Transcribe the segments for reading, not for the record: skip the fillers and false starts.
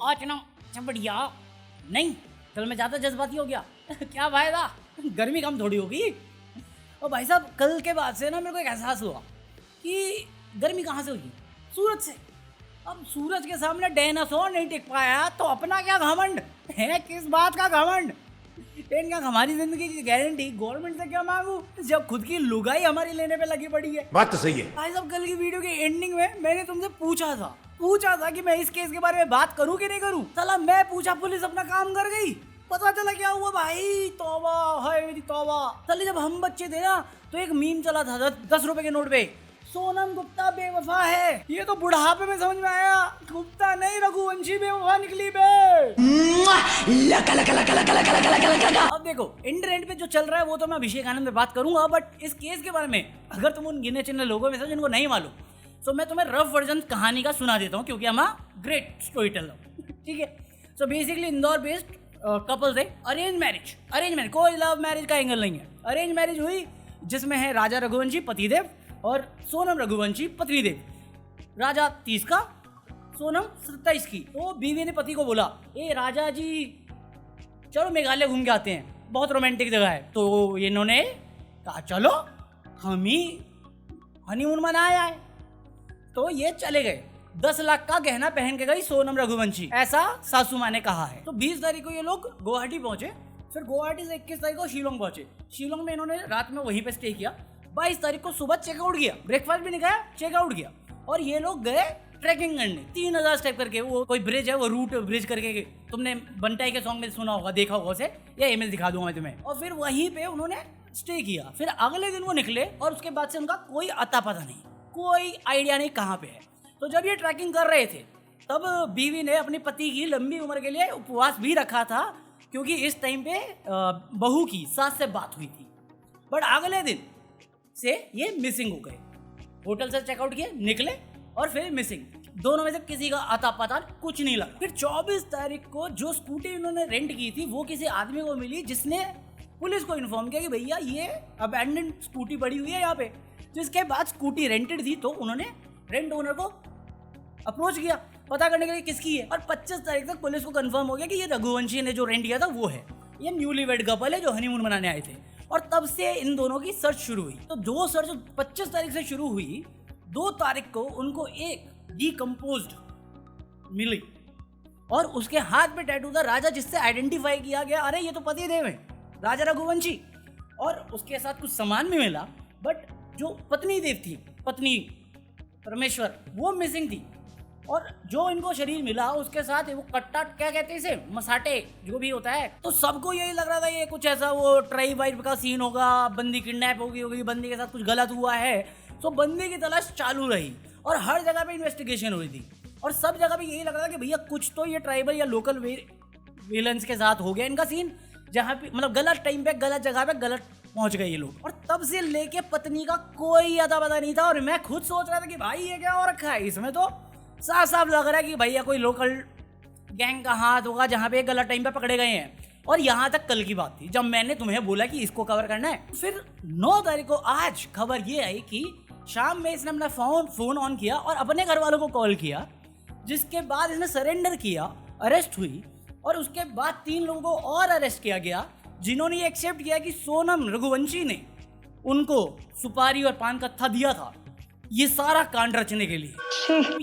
आज ना बढ़िया नहीं, कल मैं ज़्यादा जज्बाती हो गया। क्या फायदा, गर्मी कम थोड़ी होगी। और भाई साहब कल के बाद से ना मेरे को एक एहसास हुआ कि गर्मी कहाँ से होगी, सूरज से। अब सूरज के सामने डायनासोर नहीं टिक पाया तो अपना क्या घमंड है, किस बात का घमंड। लेकिन क्या हमारी जिंदगी की गारंटी गवर्नमेंट से क्या मांगू जब खुद की लुगाई हमारी लेने पे लगी पड़ी है। बात तो सही है। भाई साहब कल की वीडियो के एंडिंग में मैंने तुमसे पूछा था कि मैं इस केस के बारे में बात करूं कि नहीं करूं। साला मैं पूछा, पुलिस अपना काम कर गई। पता चला क्या हुआ भाई, तौबा है मेरी तौबा। साले जब हम बच्चे थे ना तो एक मीम चला था 10 रुपए के नोट पे, सोनम गुप्ता बेवफा है। ये तो बुढ़ापे में समझ में आया, गुप्ता नहीं रघुवंशी बेवफा निकली बे। लका लका लका लका लका लका लका लका। अब देखो इंटरनेट पे जो चल रहा है वो तो मैं अभिषेक आनंद में बात करूंगा, बट इस केस के बारे में अगर तुम उन गिने चुने लोगों में से जिनको नहीं मालूम तो मैं तुम्हें रफ वर्जन कहानी का सुना देता हूँ, क्योंकि हम ग्रेट स्टोरी टेलर। ठीक है, so basically Indore based couple थे। अरेंज मैरिज, कोई लव मैरिज का एंगल नहीं है। अरेंज मैरिज हुई जिसमें है राजा रघुवंशी पतिदेव और सोनम रघुवंशी पत्नी देव। राजा 30 का, सोनम 27 की। तो बीवी ने पति को बोला, ए राजा जी चलो मेघालय घूम के आते हैं, बहुत रोमांटिक जगह है। तो इन्होंने कहा चलो, हम ही हनीमून मनाया है। तो ये चले गए। 10 लाख का गहना पहन के गई सोनम रघुवंशी, ऐसा सासू माँ ने कहा है। तो 20 तारीख को ये लोग गुवाहाटी पहुंचे, फिर गुवाहाटी से 21 तारीख को शिलोंग पहुंचे। शिलोंग में इन्होंने रात में वहीं पे स्टे किया। 22 तारीख को सुबह चेकआउट किया, ब्रेकफास्ट भी नहीं खाया, चेकआउट किया। और ये लोग गए ट्रैकिंग करने 3000 स्टेप करके। वो कोई ब्रिज है, वो रूट ब्रिज करके, तुमने बंटाई के सॉन्ग में सुना होगा, देखा होगा उसे, या इमेज दिखा दूंगा मैं तुम्हें। और फिर वहीं पे उन्होंने स्टे किया। फिर अगले दिन वो निकले और उसके बाद से उनका कोई अता पता नहीं, कोई आइडिया नहीं कहाँ पे है। तो जब ये ट्रैकिंग कर रहे थे तब बीवी ने अपने पति की लंबी उम्र के लिए उपवास भी रखा था, क्योंकि इस टाइम पे बहू की सास से बात हुई थी। बट अगले दिन से ये मिसिंग हो गए। होटल से चेकआउट किए, निकले और फिर मिसिंग। दोनों में से किसी का अता पता कुछ नहीं लगा। फिर 24 तारीख को जो स्कूटी इन्होंने रेंट की थी वो किसी आदमी को मिली, जिसने पुलिस को इन्फॉर्म किया कि भैया ये अबैंडन स्कूटी पड़ी हुई है यहाँ पे। जिसके बाद स्कूटी रेंटेड थी, तो उन्होंने रेंट ओनर को अप्रोच किया पता करने के लिए किसकी है। और 25 तारीख तक पुलिस को कंफर्म हो गया कि ये रघुवंशी ने जो रेंट किया था वो है। ये न्यूली वेड कपल है जो हनीमून मनाने आए थे। और तब से इन दोनों की सर्च शुरू हुई। तो जो सर्च 25 तारीख से शुरू हुई, 2 तारीख को उनको एक डिकम्पोज्ड मिली और उसके हाथ पे टैटू था राजा, जिससे आइडेंटिफाई किया गया, अरे ये तो पति देव है, राजा रघुवंशी। और उसके साथ कुछ सामान भी मिला, बट जो पत्नी देव थी, पत्नी परमेश्वर, वो मिसिंग थी। और जो इनको शरीर मिला उसके साथ वो कट्टा, क्या कहते हैं इसे, मसाटे जो भी होता है। तो सबको यही लग रहा था ये कुछ ऐसा वो ट्राइब वाइब का सीन होगा, बंदी किडनैप होगी, बंदी के साथ कुछ गलत हुआ है। तो बंदी की तलाश चालू रही और हर जगह पे इन्वेस्टिगेशन हुई थी। और सब जगह पे यही लग रहा था कि भैया कुछ तो ये ट्राइबल या लोकल विलन्स के साथ हो गया इनका सीन, जहाँ पे मतलब गलत टाइम पे गलत जगह पे गलत पहुंच गए ये लोग। और तब से लेके पत्नी का कोई अता पता नहीं था। और मैं खुद सोच रहा था कि भाई ये क्या हो रखा है, इसमें तो साफ साफ लग रहा है कि भैया कोई लोकल गैंग का हाथ होगा जहाँ पे गलत टाइम पे पकड़े गए हैं। और यहाँ तक कल की बात थी जब मैंने तुम्हें बोला कि इसको कवर करना है। फिर 9 तारीख को आज खबर ये आई कि शाम में इसने अपना फोन ऑन किया और अपने घर वालों को कॉल किया, जिसके बाद इसने सरेंडर किया, अरेस्ट हुई। और उसके बाद 3 लोगों को और अरेस्ट किया गया, जिन्होंने ये एक्सेप्ट किया कि सोनम रघुवंशी ने उनको सुपारी और पान कत्था दिया था ये सारा कांड रचने के लिए।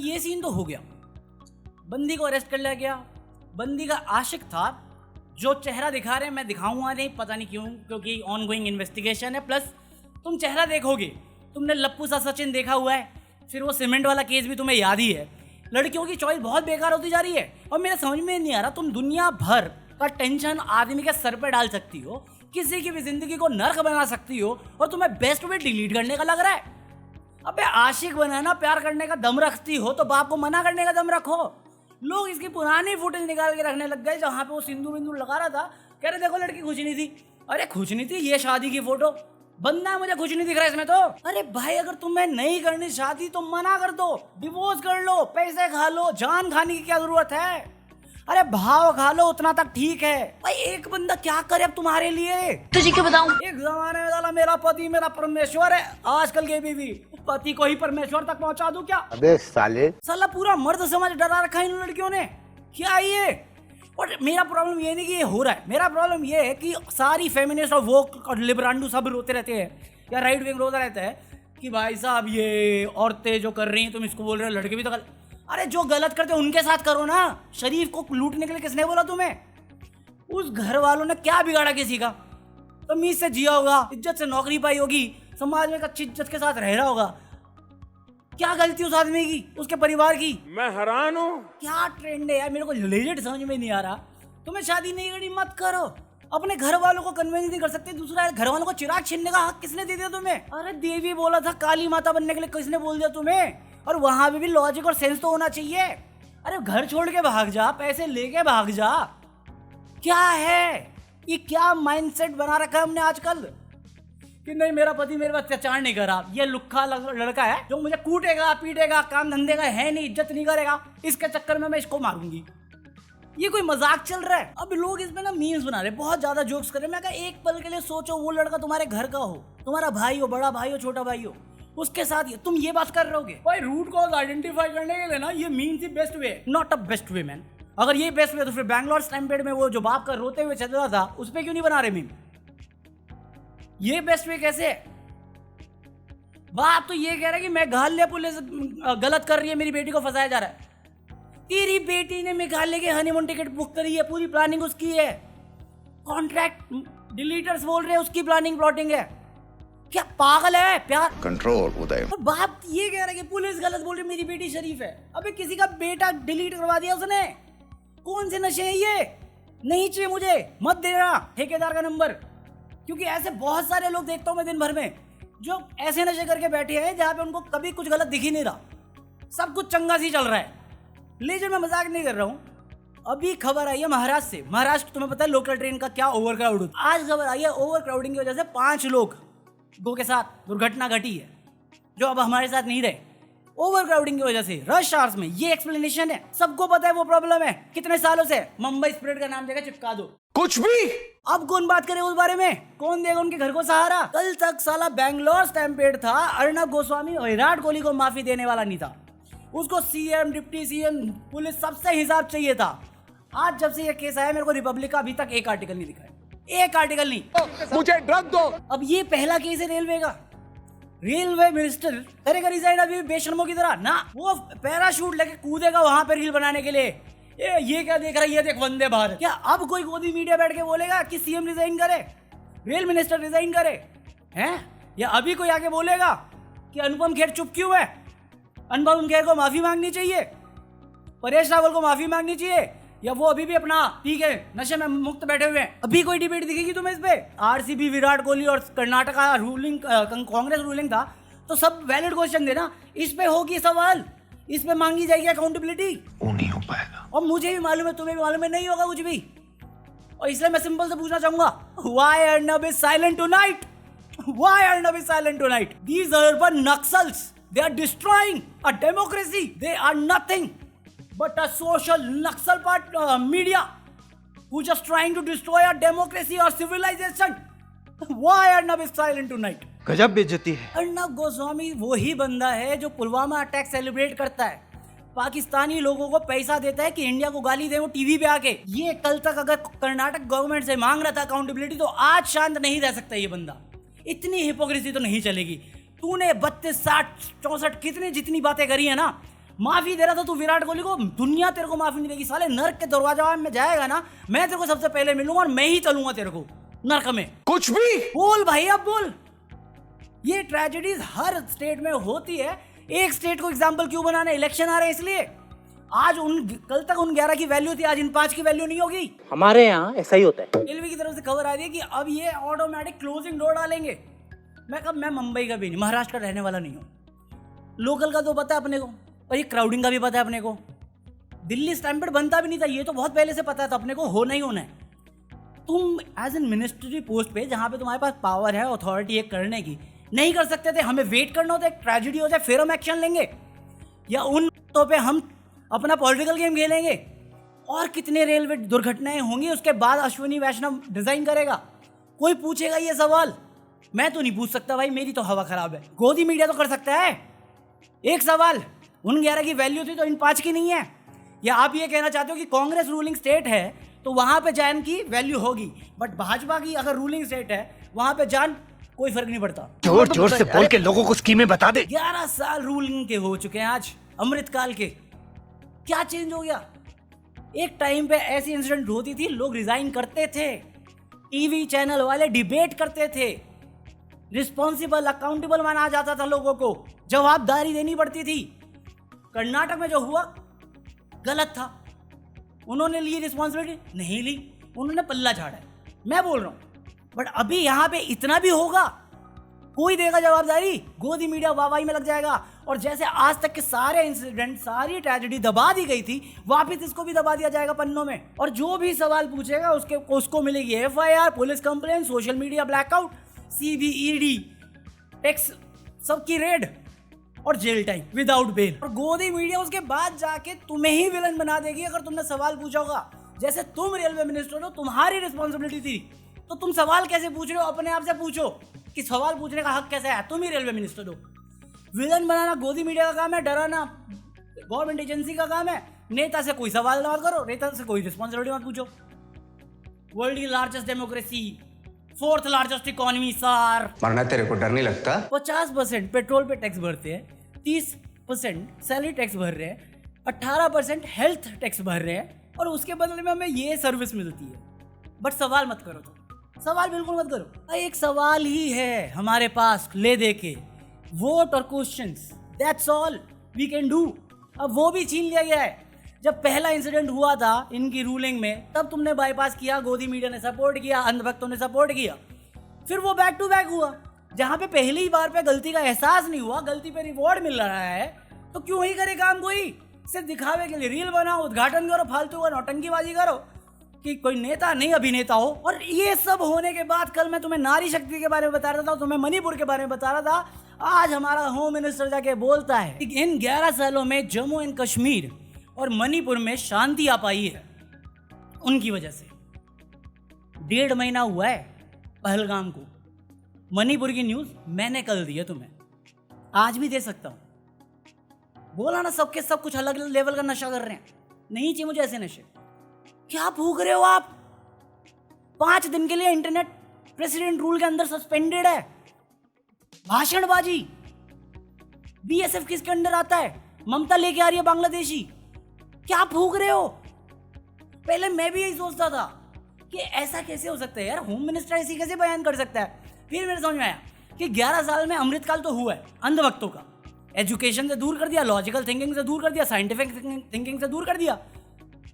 ये सीन तो हो गया, बंदी को अरेस्ट कर लिया गया। बंदी का आशिक था, जो चेहरा दिखा रहे हैं मैं दिखाऊंगा नहीं, पता नहीं क्यों, क्योंकि ऑनगोइंग इन्वेस्टिगेशन है। प्लस तुम चेहरा देखोगे, तुमने लप्पू सा सचिन देखा हुआ है, फिर वो सीमेंट वाला केस भी तुम्हें याद ही है। लड़कियों की चॉइस बहुत बेकार होती जा रही है। और मेरे समझ में नहीं आ रहा, तुम दुनिया भर का टेंशन आदमी के सर पे डाल सकती हो, किसी की भी जिंदगी को नर्क बना सकती हो, और तुम्हें बेस्ट वे डिलीट करने का लग रहा है। अबे आशिक बनाना, प्यार करने का दम रखती हो तो बाप को मना करने का दम रखो। लोग इसकी पुरानी फुटेज निकाल के रखने लग गए, जहाँ पे वो सिंदूर बिंदूर लगा रहा था, कह रहे देखो लड़की खुश नहीं थी। अरे खुश नहीं थी, ये शादी की फोटो, बंदा मुझे कुछ नहीं दिख रहा इसमें तो। अरे भाई अगर तुम्हें नहीं करनी शादी तो मना कर दो, डिवोर्स कर लो, पैसे खा लो, जान खाने की क्या जरूरत है। अरे भाव खा लो, उतना तक ठीक है भाई। एक बंदा क्या करे अब तुम्हारे लिए, तुझे क्यों बताऊं। एक जमाने में साला मेरा पति मेरा परमेश्वर है, आजकल के बीवी पति को ही परमेश्वर तक पहुंचा दूं क्या। अबे साले, साला पूरा मर्द समाज डरा रखा है इन लड़कियों ने। क्या ये? और मेरा प्रॉब्लम ये नहीं कि ये हो रहा है, मेरा प्रॉब्लम ये है कि सारी फेमिनिस्ट और वो और लिबरांडू सब रोते रहते हैं या राइट विंग रोता रहता है कि भाई साहब ये औरतें जो कर रही हैं तुम इसको बोल रहे हो, लड़के भी तो अरे जो गलत करते हैं उनके साथ करो ना। शरीफ को लूटने के लिए किसने बोला तुम्हें? उस घर वालों ने क्या बिगाड़ा किसी का? तमीज से जिया होगा, इज्जत से नौकरी पाई होगी, समाज में एक अच्छी इज्जत के साथ रह रहा होगा। क्या गलती उस आदमी की, उसके परिवार की? मैं हैरान हूँ। क्या ट्रेंड है यार, मेरे को लेजिट समझ में नहीं आ रहा। तुम्हें शादी नहीं करनी मत करो, अपने घर वालों को कन्विंस नहीं कर सकते, दूसरा घर वालों को चिराग छीनने का हक किसने दे दिया तुम्हें? अरे देवी बोला था, काली माता बनने के लिए किसने बोल दिया तुम्हें? और वहां पे भी लॉजिक और सेंस तो होना चाहिए। अरे घर छोड़ के भाग जा, पैसे लेके भाग जा। क्या है ये, क्या माइंडसेट बना रखा है हमने आजकल कि नहीं मेरा पति मेरे पर अत्याचार नहीं करा, ये लुक्खा लड़का है जो मुझे कूटेगा पीटेगा, काम धंधे का है नहीं, इज्जत नहीं करेगा, इसके चक्कर में मैं इसको मारूंगी। ये कोई मजाक चल रहा है? अब लोग इसमें ना मीम्स बना रहे, बहुत ज्यादा जोक्स कर रहे हैं। मैं कहा एक पल के लिए सोचो, वो लड़का तुम्हारे घर का हो, तुम्हारा भाई हो, बड़ा भाई हो, छोटा भाई हो, उसके साथ तुम ये बात कर रहे होगे? भाई रूट कॉज आइडेंटिफाई करने के लिए ना ये memes he best way, not a best way man. अगर ये बेस्ट वे तो फिर बैंगलोर स्टैम्पेड में वो जो बाप का रोते हुए चल रहा था उस पर क्यों नहीं बना रहे मीम? ये बेस्ट वे कैसे है? बाप तो ये कह रहा है कि मेघालय पुलिस गलत कर रही है, मेरी बेटी को फंसाया जा रहा है। तेरी बेटी ने मेघालय के हनीमून टिकट बुक करी है, पूरी प्लानिंग उसकी है, कॉन्ट्रैक्ट डिलीटर्स बोल रहे हैं उसकी प्लानिंग प्लॉटिंग है। क्या पागल है? प्यार कंट्रोल उदय। और बाप ये कह रहा है कि पुलिस गलत बोल रही है, मेरी बेटी शरीफ है। अबे किसी का बेटा डिलीट करवा दिया उसने, कौन से नशे हैं ये? नहीं चाहिए मुझे, मत देना ठेकेदार का नंबर, क्योंकि ऐसे बहुत सारे लोग देखता हूं मैं दिन भर में जो ऐसे नशे करके बैठे हैं जहां पे उनको कभी कुछ गलत दिख ही नहीं रहा, सब कुछ चंगा सी चल रहा है। लेकिन मैं मजाक नहीं कर रहा हूं। अभी खबर आई है महाराष्ट्र से, महाराष्ट्र तुम्हें पता है लोकल ट्रेन का क्या ओवर क्राउड होता है। आज खबर आई है ओवर क्राउडिंग की वजह से 5 लोगों के साथ दुर्घटना घटी है जो अब हमारे साथ नहीं रहे, ओवर क्राउडिंग की वजह से रश आवर्स में। ये एक्सप्लेनेशन है, सबको पता है वो प्रॉब्लम है कितने सालों से। मुंबई स्पिरिट का नाम देगा चिपका दो, कुछ भी। अब कौन बात करे उस बारे में? कौन देगा उनके घर को सहारा? कल तक साला बैंगलोर स्टैम्पेड था, अर्नब गोस्वामी और विराट कोहली को माफी देने वाला नहीं था, उसको सीएम डिप्टी सीएम पुलिस सबसे हिसाब चाहिए था। आज जब से ये केस आया मेरे को रिपब्लिक का अभी तक एक आर्टिकल नहीं दिखा है, एक आर्टिकल नहीं। मुझे ड्रग दो। अब ये पहला केस है रेलवे का, रेलवे मिनिस्टर करेगा रिजाइन अभी बेशर्मों की तरह ना, वो पैराशूट लेके कूदेगा वहां पे रील बनाने के लिए। ये क्या देख रहा है, ये देख वंदे भारत। क्या अब कोई गोदी मीडिया बैठ के बोलेगा कि सीएम रिजाइन करे, रेल मिनिस्टर रिजाइन करे हैं? या अभी कोई आके बोलेगा कि अनुपम खेर चुप क्यों है? अनुपम खेर को माफी मांगनी चाहिए, परेश रावल को माफी मांगनी चाहिए, या वो अभी भी अपना ठीक है नशे में मुक्त बैठे हुए हैं? अभी कोई डिबेट दिखेगी तुम्हें इस पे? आरसीबी विराट कोहली और कर्नाटका रूलिंग कांग्रेस रूलिंग था तो सब वैलिड क्वेश्चन देना, इस पे होगी सवाल, इस पे मांगी जाएगी अकाउंटेबिलिटी। वो नहीं हो पाएगा। और मुझे भी मालूम है, तुम्हें भी मालूम है, नहीं होगा कुछ भी। और इसलिए मैं सिंपल से पूछना चाहूंगा, why Arnab is silent tonight? Why Arnab is silent tonight? These urban Naxals, they are destroying a democracy. They are nothing but a social Naxal media who just trying to destroy our democracy or civilization. Why Arnab is silent tonight? गजब बेइज्जती है। अर्नब गोस्वामी वही बंदा है जो Pulwama attack celebrate करता है, पाकिस्तानी लोगों को पैसा देता है कि इंडिया को गाली दे वो टीवी पे आके। ये कल तक अगर कर्नाटक गवर्नमेंट से मांग रहा था अकाउंटेबिलिटी तो आज शांत नहीं रह सकता ये बंदा। इतनी हिपोक्रेसी तो नहीं चलेगी। तूने 32, 60, 64 कितनी जितनी बातें करी है ना, माफी दे रहा था तू विराट कोहली को, दुनिया तेरे को माफी नहीं देगी। साले नर्क के दरवाजा में जाएगा ना, मैं तेरे को सबसे पहले मिलूंगा और मैं ही चलूंगा तेरे को नर्क में। कुछ भी बोल भाई, अब बोल। ये ट्रेजेडीज हर स्टेट में होती है, एक स्टेट को एग्जाम्पल क्यों बनाना? इलेक्शन आ रहे हैं इसलिए। आज कल तक उन 11 की वैल्यू थी, आज इन 5 की वैल्यू नहीं होगी। हमारे यहाँ ऐसा ही होता है। रेलवे की तरफ से खबर आ रही है कि अब ये ऑटोमेटिक क्लोजिंग डोर डालेंगे। मैं मुंबई का भी नहीं, महाराष्ट्र का रहने वाला नहीं हूँ। लोकल का तो पता है अपने को, और ये क्राउडिंग का भी पता है अपने को। दिल्ली स्टैम्पेड बनता भी नहीं था, ये तो बहुत पहले से पता था अपने को, होना ही होना है। तुम एज एन मिनिस्ट्री पोस्ट पे जहाँ पे तुम्हारे पास पावर है, अथॉरिटी है करने की, नहीं कर सकते थे? हमें वेट करना होता है एक ट्रेजेडी हो जाए फिर हम एक्शन लेंगे, या उन तो पे हम अपना पॉलिटिकल गेम खेलेंगे? और कितने रेलवे दुर्घटनाएं होंगी उसके बाद अश्विनी वैष्णव डिजाइन करेगा? कोई पूछेगा ये सवाल? मैं तो नहीं पूछ सकता भाई, मेरी तो हवा खराब है। गोदी मीडिया तो कर सकता है। एक सवाल, उन 11 की वैल्यू थी तो इन 5 की नहीं है। या आप ये कहना चाहते हो कि कांग्रेस रूलिंग स्टेट है तो वहां पे जान की वैल्यू होगी, बट भाजपा की अगर रूलिंग स्टेट है वहां पे जान कोई फर्क नहीं पड़ता। जोर जोर से बोल के लोगों को स्कीमें बता दे। 11 साल रूलिंग के हो चुके हैं आज, अमृतकाल के। क्या चेंज हो गया? एक टाइम पे ऐसी इंसिडेंट होती थी, लोग रिजाइन करते थे, टीवी चैनल वाले डिबेट करते थे, रिस्पॉन्सिबल अकाउंटेबल माना जाता था, लोगों को जवाबदारी देनी पड़ती थी। कर्नाटक में जो हुआ गलत था, उन्होंने ली रिस्पॉन्सिबिलिटी? नहीं ली, उन्होंने पल्ला झाड़ा है। मैं बोल रहा हूं बट अभी यहां पे इतना भी होगा, कोई देगा जवाबदारी? गोदी मीडिया वाहवाही में लग जाएगा और जैसे आज तक के सारे इंसिडेंट, सारी ट्रेजेडी दबा दी गई थी, वापस इसको भी दबा दिया जाएगा पन्नों में। और जो भी सवाल पूछेगा उसको मिलेगी FIR, police complaint, social media blackout, CBED, tax, सबकी रेड और जेल टाइम विदाउट बेल। और गोदी मीडिया उसके बाद जाके तुम्हें ही विलन बना देगी अगर तुमने सवाल पूछा होगा। जैसे तुम रेलवे मिनिस्टर हो, तुम्हारी रिस्पॉन्सिबिलिटी थी, तो तुम सवाल कैसे पूछ रहे हो? अपने आप से पूछो कि सवाल पूछने का हक कैसे है, तुम ही रेलवे मिनिस्टर हो। विलन बनाना गोदी मीडिया का काम है, डराना गवर्नमेंट एजेंसी का काम है। नेता से कोई सवाल मत करो, नेता से कोई रिस्पॉन्सिबिलिटी मत पूछो। वर्ल्ड की largest democracy, 4th largest economy sir. मरना तेरे को डर नहीं लगता? 50% पेट्रोल पे टैक्स भरते हैं, 30% सैलरी टैक्स भर रहे हैं, 18% हेल्थ टैक्स भर रहे हैं और उसके बदले में हमें ये सर्विस मिलती है। बट सवाल मत करो, तो सवाल बिल्कुल मत करो। एक सवाल ही है हमारे पास ले दे के, वोट और questions, that's all we can do. अब वो भी छीन लिया गया है। जब पहला इंसिडेंट हुआ था इनकी रूलिंग में, तब तुमने बाईपास किया, गोदी मीडिया ने सपोर्ट किया, अंधभक्तों ने सपोर्ट किया। फिर वो बैक टू बैक हुआ, जहां पे पहली बार पे गलती का एहसास नहीं हुआ, गलती पे रिवॉर्ड मिल रहा है, तो क्यों ही करे काम कोई? सिर्फ दिखावे के लिए रील बनाओ, उद्घाटन करो, फालतू का नौटंकीबाजी करो कि कोई नेता नहीं अभिनेता हो। और ये सब होने के बाद कल मैं तुम्हें नारी शक्ति के बारे में बता रहा था, तुम्हें मणिपुर के बारे में बता रहा था। आज हमारा होम मिनिस्टर जाके बोलता है कि इन 11 सालों में जम्मू एंड कश्मीर और मणिपुर में शांति आ पाई है उनकी वजह से। 1.5 महीना हुआ है पहलगाम को। मणिपुर की न्यूज मैंने कल दी है तुम्हें, आज भी दे सकता हूं। बोला ना सबके सब कुछ अलग लेवल का नशा कर रहे हैं, नहीं चाहिए मुझे ऐसे नशे। क्या भूख रहे हो आप? 5 दिन के लिए इंटरनेट प्रेसिडेंट रूल के अंदर सस्पेंडेड है। भाषणबाजी, BSF किसके अंडर आता है? ममता लेके आ रही है बांग्लादेशी। क्या भूख रहे हो? पहले मैं भी यही सोचता था कि ऐसा कैसे हो सकता है यार, होम मिनिस्टर ऐसी कैसे बयान कर सकता है। फिर मेरे समझ में आया कि 11 साल में अमृतकाल तो हुआ है अंधभक्तों का। एजुकेशन से दूर कर दिया, लॉजिकल थिंकिंग से दूर कर दिया, साइंटिफिक थिंकिंग से दूर कर दिया।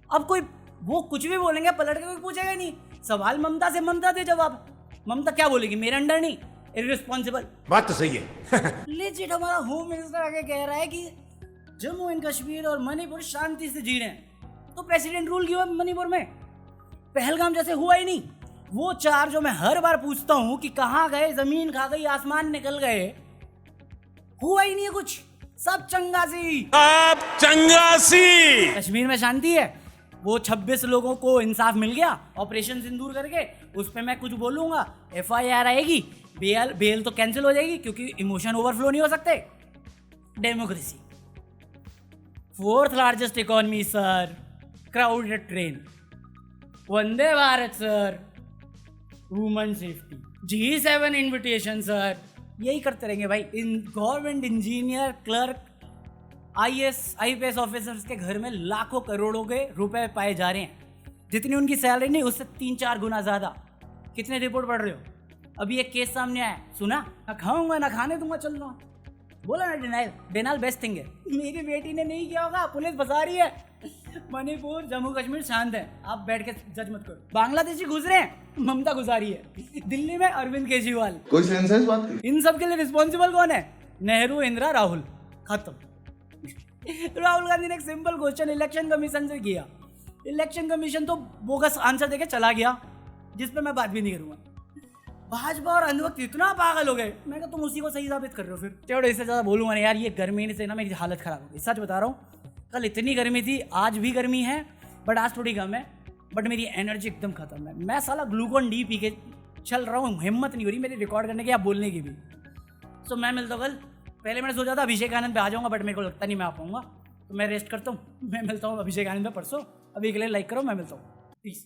अब कोई वो कुछ भी बोलेंगे पलट के कोई पूछेगा ही नहीं। सवाल ममता से, ममता दे जवाब। ममता क्या बोलेगी? मेरे अंडर नहीं, इररिस्पॉन्सिबल। बात तो सही है। लेजिट हमारा होम मिनिस्टर आगे कह रहा है कि जम्मू एंड कश्मीर और मणिपुर शांति से जी रहे हैं, तो प्रेसिडेंट रूल क्यों है मणिपुर में? पहलगाम जैसे हुआ ही नहीं। वो 4 जो मैं हर बार पूछता हूं कि कहां गए, जमीन खा गई, आसमान निकल गए, हुआ ही नहीं है कुछ, सब चंगासी। आप चंगासी। कश्मीर में शांति है, वो 26 लोगों को इंसाफ मिल गया ऑपरेशन सिंदूर करके, उस पर मैं कुछ बोलूंगा FIR आएगी, बेल तो कैंसिल हो जाएगी क्योंकि इमोशन ओवरफ्लो नहीं हो सकते। Democracy, 4th largest economy sir, crowded train, Vande Bharat sir, women safety, G7 invitation sir, यही करते रहेंगे भाई। इन government engineer, clerk, IAS IPS officers के घर में लाखों करोड़ों के रुपए पाए जा रहे हैं। जितनी उनकी सैलरी नहीं, उससे 3-4 गुना ज्यादा। कितने रिपोर्ट पढ़ रहे हो? अभी एक केस सामने आया, सुना? ना खाऊंगा ना खाने दूंगा, चल रहा। बोला ना डेनाल बेस्ट थिंग है। मेरी बेटी ने नहीं किया होगा, पुलिस फंसा रही है। मणिपुर, जम्मू कश्मीर शांत है, आप बैठ के जज मत करो। बांग्लादेशी घुस रहे हैं, ममता गुजारी है। दिल्ली में अरविंद केजरीवाल। कोई सेंस है इस बात की? इन सब के लिए रिस्पॉन्सिबल कौन है? नेहरू, इंदिरा, राहुल। खत्म। राहुल गांधी ने एक सिंपल क्वेश्चन इलेक्शन कमीशन से किया, इलेक्शन कमीशन तो बोगस आंसर देके चला गया, जिस पे मैं बात भी नहीं करूंगा। भाजपा और अंधभक्त इतना पागल हो गए, मैं कहा तुम उसी को सही साबित कर रहे हो। फिर चलो इससे ज़्यादा बोलूंगा नहीं यार, ये गर्मी से ना मेरी हालत खराब हो गई, सच बता रहा हूँ। कल इतनी गर्मी थी, आज भी गर्मी है, बट आज थोड़ी कम है, बट मेरी एनर्जी एकदम खत्म है। मैं साला ग्लूकोन डी पी के चल रहा हूँ, हिम्मत नहीं हो रही मेरी रिकॉर्ड करने की या बोलने की भी। सो मैं मिलता हूँ कल। पहले मैंने सोचा था अभिषेक आनंद पे आ जाऊँगा, बट मेरे को लगता नहीं मैं आ पाऊँगा, तो मैं रेस्ट करता हूँ, मैं मिलता हूँ अभिषेक आनंद में परसों। अभी के लिए लाइक करो, मैं मिलता हूँ, प्लीज।